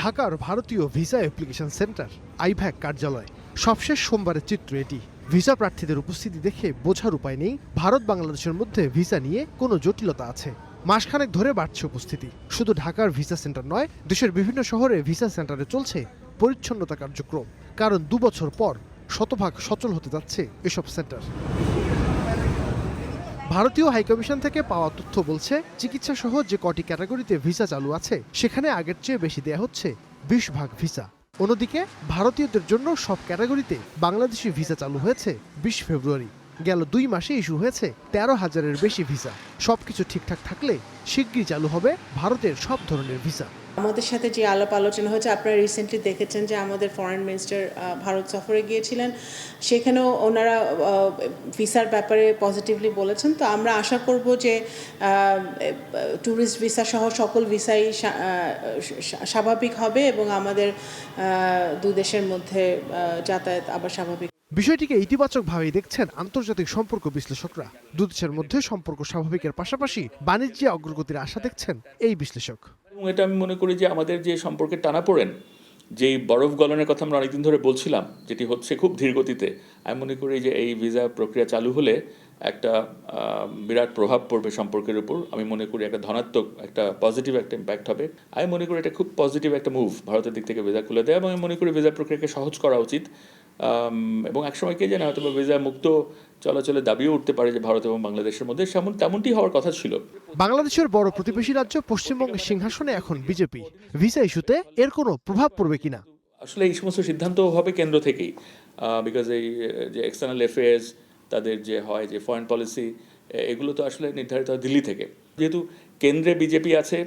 ঢাকার ভারতীয় visa application centre IVAC কার্যালয়। সবশেষ সোমবারের চিত্র এটি। ভিসা প্রার্থীদের উপস্থিতি দেখে বোঝার উপায় নেই ভারত বাংলাদেশের মধ্যে ভিসা নিয়ে কোনো জটিলতা আছে। মাসখানেক ধরে বাড়ছে উপস্থিতি। শুধু ঢাকার ভিসা সেন্টার নয়, দেশের বিভিন্ন শহরে ভিসা সেন্টারে চলছে পরিচ্ছন্নতা কার্যক্রম। কারণ 2 বছর পর শতভাগ সচল হতে যাচ্ছে এসব সেন্টার। ভারতীয় হাইকমিশন থেকে পাওয়া তথ্য বলছে, চিকিৎসা সহ যে কটি ক্যাটাগরিতে ভিসা চালু আছে সেখানে আগের চেয়ে বেশি দেয়া হচ্ছে 20 ভাগ ভিসা। অন্যদিকে ভারতীয়দের জন্য সব ক্যাটাগরিতে বাংলাদেশি ভিসা চালু হয়েছে 20 ফেব্রুয়ারি। গেল 2 মাসে ইস্যু হয়েছে 13,000-এর বেশি ভিসা। সবকিছু ঠিকঠাক থাকলে শিগগিরই চালু হবে ভারতের সব ধরনের ভিসা। আমাদের সাথে যে আলাপ আলোচনা হয়েছে, আপনারা রিসেন্টলি দেখেছেন যে আমাদের ফরেন মিনিস্টার ভারত সফরে গিয়েছিলেন, সেখানেও ওনারা ভিসার ব্যাপারে পজিটিভলি বলেছেন। তো আমরা আশা করব যে ট্যুরিস্ট ভিসা সহ সকল ভিসাই স্বাভাবিক হবে এবং আমাদের দুই দেশের মধ্যে যাতায়াত আবার স্বাভাবিক। বিষয়টিকে ইতিবাচকভাবেই দেখছেন আন্তর্জাতিক সম্পর্ক বিশ্লেষকরা। দুদেশের মধ্যে সম্পর্ক স্বাভাবিকের পাশাপাশি বাণিজ্যে অগ্রগতির আশা দেখছেন এই বিশ্লেষক। এটা আমি মনে করি যে আমাদের যে সম্পর্কের টানাপোড়েন, যেই বরফ গলনের কথা আমরা অনেকদিন ধরে বলছিলাম, যেটি হচ্ছে খুব ধীর গতিতে, আমি মনে করি যে এই ভিসা প্রক্রিয়া চালু হলে একটা বিরাট প্রভাব পড়বে সম্পর্কের উপর। আমি মনে করি একটা ধনাত্মক, একটা পজিটিভ একটা ইম্প্যাক্ট হবে। আমি মনে করি এটা খুব পজিটিভ একটা মুভ ভারতের দিক থেকে ভিসা খুলে দেয়, এবং আমি মনে করি ভিসা প্রক্রিয়াকে সহজ করা উচিত। এবং একসময় কে জানে হয়তো ভিসা মুক্ত চলাচলের দাবিও উঠতে পারে যে ভারত এবং বাংলাদেশের মধ্যে, তেমনটি হওয়ার কথা ছিল। বাংলাদেশের বড় প্রতিবেশী রাজ্য পশ্চিমবঙ্গের সিংহাসনে এখন বিজেপি। ভিসা ইস্যুতে এর কোনো প্রভাব পড়বে কিনা? আসলে এই সমস্ত সিদ্ধান্ত হবে কেন্দ্র থেকেই, বিকজ এই যে এক্সটার্নাল অ্যাফেয়ার্স, তাদের যে হয় যে ফরেন পলিসি, এগুলো তো আসলে নির্ধারিত হয় দিল্লি থেকে। যেহেতু কেন্দ্রে বিজেপি আছে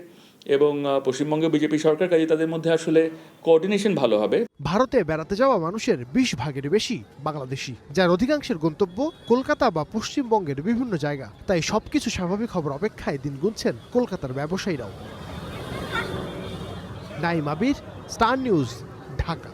এবং পশ্চিমবঙ্গে বিজেপি সরকার, কাজে তাদের মধ্যে আসলে কোঅর্ডিনেশন ভালো হবে। ভারতে বেড়াতে যাওয়া মানুষের 20 ভাগের বেশি বাংলাদেশি, যার অধিকাংশের গন্তব্য কলকাতা বা পশ্চিমবঙ্গের বিভিন্ন জায়গা। তাই সবকিছু স্বাভাবিক হবার অপেক্ষায় দিন গুনছেন কলকাতার ব্যবসায়ীরাও। নাইম আবির, স্টার নিউজ, ঢাকা।